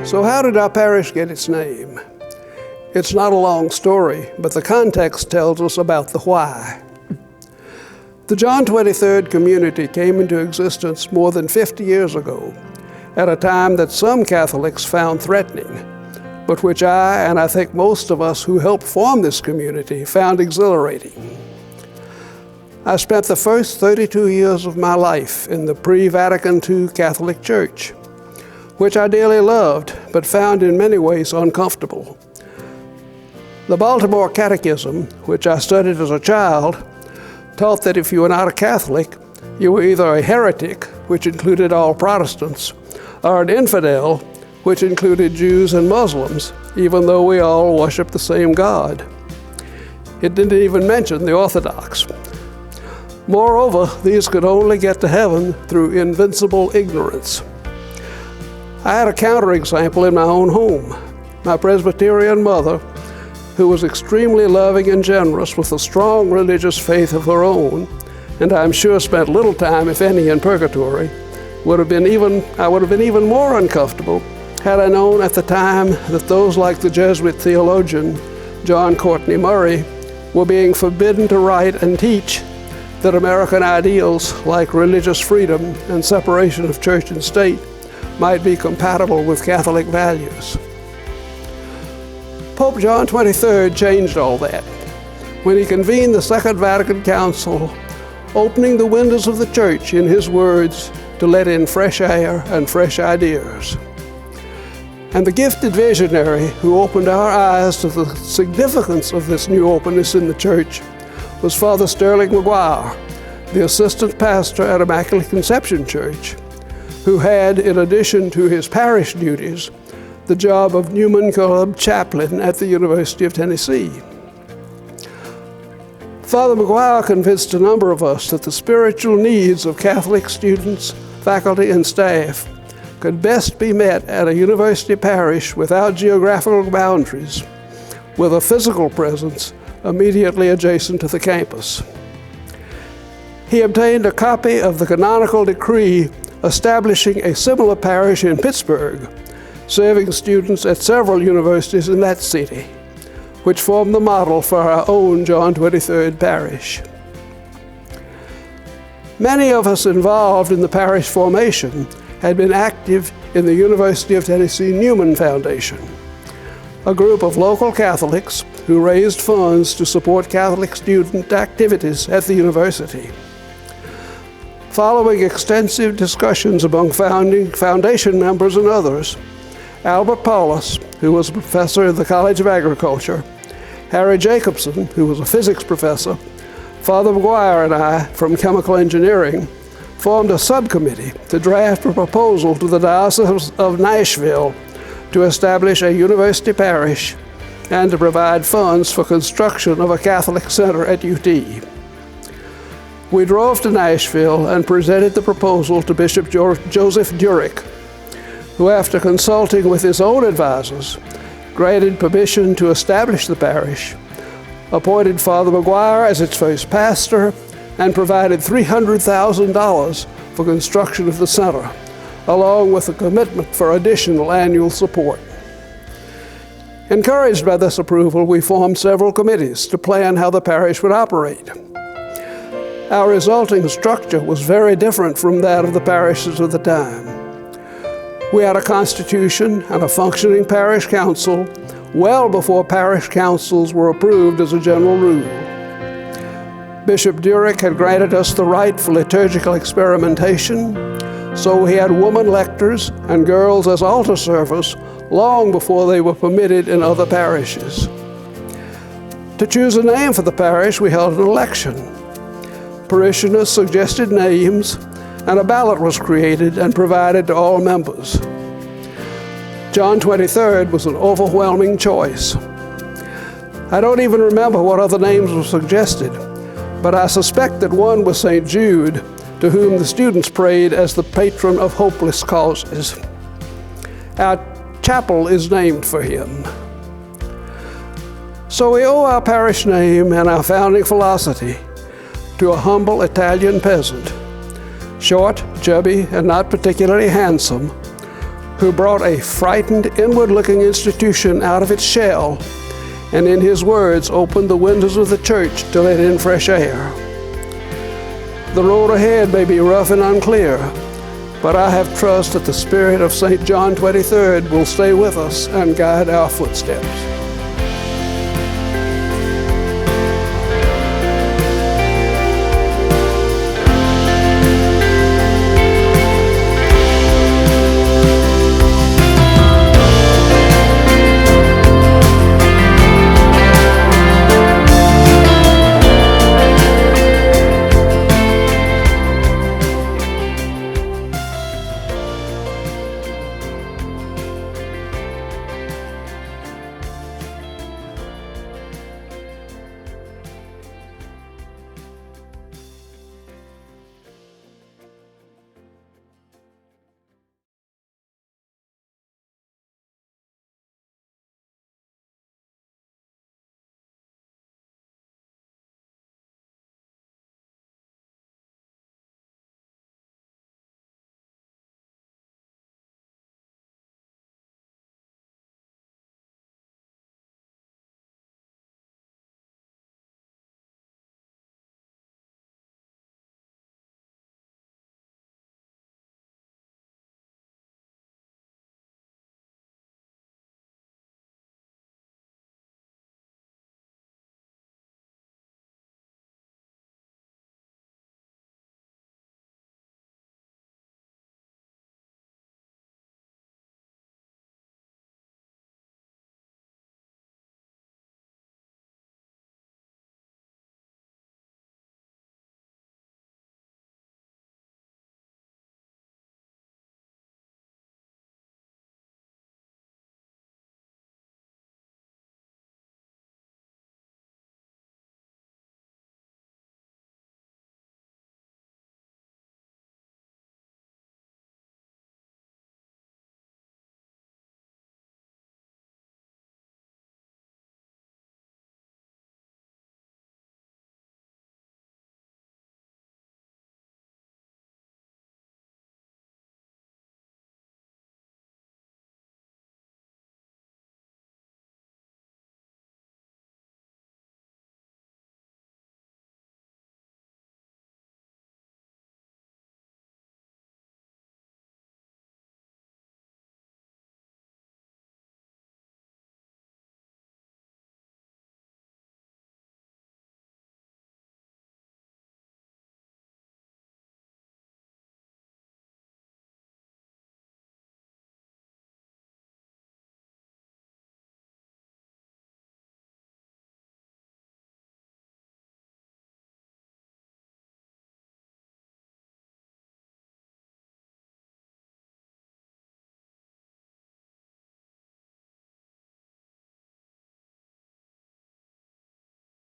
So how did our parish get its name? It's not a long story, but the context tells us about the why. The John XXIII community came into existence more than 50 years ago, at a time that some Catholics found threatening, but which I think most of us who helped form this community, found exhilarating. I spent the first 32 years of my life in the pre-Vatican II Catholic Church, which I dearly loved, but found in many ways uncomfortable. The Baltimore Catechism, which I studied as a child, taught that if you were not a Catholic, you were either a heretic, which included all Protestants, or an infidel, which included Jews and Muslims, even though we all worship the same God. It didn't even mention the Orthodox. Moreover, these could only get to heaven through invincible ignorance. I had a counterexample in my own home. My Presbyterian mother, who was extremely loving and generous with a strong religious faith of her own, and I'm sure spent little time, if any, in purgatory, I would have been even more uncomfortable had I known at the time that those like the Jesuit theologian John Courtney Murray were being forbidden to write and teach that American ideals like religious freedom and separation of church and state might be compatible with Catholic values. Pope John XXIII changed all that when he convened the Second Vatican Council, opening the windows of the church, in his words, to let in fresh air and fresh ideas. And the gifted visionary who opened our eyes to the significance of this new openness in the church was Father Sterling McGuire, the assistant pastor at Immaculate Conception Church, who had, in addition to his parish duties, the job of Newman Club chaplain at the University of Tennessee. Father McGuire convinced a number of us that the spiritual needs of Catholic students, faculty, and staff could best be met at a university parish without geographical boundaries, with a physical presence immediately adjacent to the campus. He obtained a copy of the canonical decree establishing a similar parish in Pittsburgh, serving students at several universities in that city, which formed the model for our own John XXIII parish. Many of us involved in the parish formation had been active in the University of Tennessee Newman Foundation, a group of local Catholics who raised funds to support Catholic student activities at the university. Following extensive discussions among foundation members and others, Albert Paulus, who was a professor at the College of Agriculture, Harry Jacobson, who was a physics professor, Father McGuire, and I from chemical engineering formed a subcommittee to draft a proposal to the Diocese of Nashville to establish a university parish and to provide funds for construction of a Catholic center at UT. We drove to Nashville and presented the proposal to Bishop Joseph Durick, who, after consulting with his own advisors, granted permission to establish the parish, appointed Father McGuire as its first pastor, and provided $300,000 for construction of the center, along with a commitment for additional annual support. Encouraged by this approval, we formed several committees to plan how the parish would operate. Our resulting structure was very different from that of the parishes of the time. We had a constitution and a functioning parish council well before parish councils were approved as a general rule. Bishop Durick had granted us the right for liturgical experimentation, so he had woman lectors and girls as altar servers long before they were permitted in other parishes. To choose a name for the parish, we held an election. Parishioners suggested names, and a ballot was created and provided to all members. John XXIII was an overwhelming choice. I don't even remember what other names were suggested, but I suspect that one was St. Jude, to whom the students prayed as the patron of hopeless causes. Our chapel is named for him. So we owe our parish name and our founding philosophy to a humble Italian peasant, short, chubby, and not particularly handsome, who brought a frightened, inward-looking institution out of its shell, and in his words opened the windows of the church to let in fresh air. The road ahead may be rough and unclear, but I have trust that the spirit of St. John XXIII will stay with us and guide our footsteps.